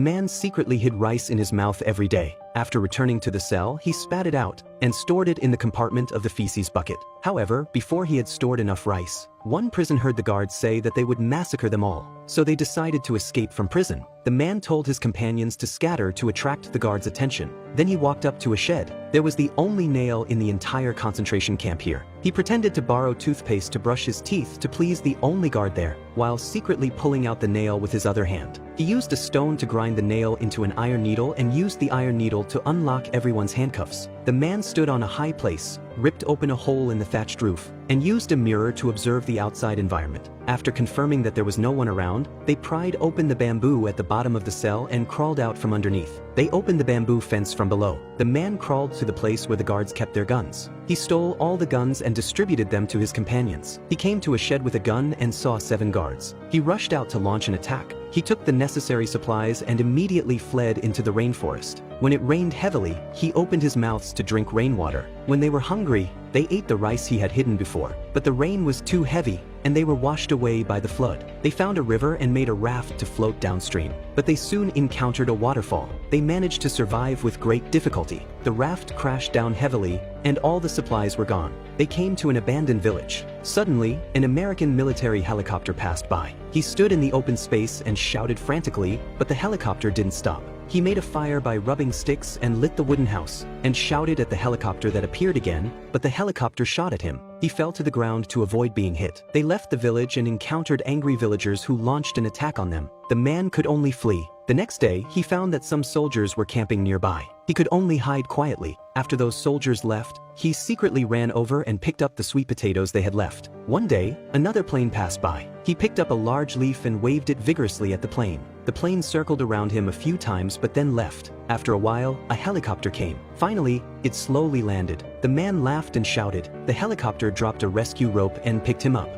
man secretly hid rice in his mouth every day. After returning to the cell, he spat it out and stored it in the compartment of the feces bucket. However, before he had stored enough rice, one prison heard the guards say that they would massacre them all, so they decided to escape from prison. The man told his companions to scatter to attract the guards' attention. Then he walked up to a shed. There was the only nail in the entire concentration camp here. He pretended to borrow toothpaste to brush his teeth to please the only guard there, while secretly pulling out the nail with his other hand. He used a stone to grind the nail into an iron needle and used the iron needle to unlock everyone's handcuffs. The man stood on a high place, ripped open a hole in the thatched roof, and used a mirror to observe the outside environment. After confirming that there was no one around, they pried open the bamboo at the bottom of the cell and crawled out from underneath. They opened the bamboo fence from below. The man crawled to the place where the guards kept their guns. He stole all the guns and distributed them to his companions. He came to a shed with a gun and saw 7 guards. He rushed out to launch an attack. He took the necessary supplies and immediately fled into the rainforest. When it rained heavily, he opened his mouths to drink rainwater. When they were hungry, they ate the rice he had hidden before. But the rain was too heavy, and they were washed away by the flood. They found a river and made a raft to float downstream. But they soon encountered a waterfall. They managed to survive with great difficulty. The raft crashed down heavily, and all the supplies were gone. They came to an abandoned village. Suddenly, an American military helicopter passed by. He stood in the open space and shouted frantically, but the helicopter didn't stop. He made a fire by rubbing sticks and lit the wooden house, and shouted at the helicopter that appeared again, but the helicopter shot at him. He fell to the ground to avoid being hit. They left the village and encountered angry villagers who launched an attack on them. The man could only flee. The next day, he found that some soldiers were camping nearby. He could only hide quietly. After those soldiers left, he secretly ran over and picked up the sweet potatoes they had left. One day, another plane passed by. He picked up a large leaf and waved it vigorously at the plane. The plane circled around him a few times but then left. After a while, a helicopter came. Finally, it slowly landed. The man laughed and shouted. The helicopter dropped a rescue rope and picked him up.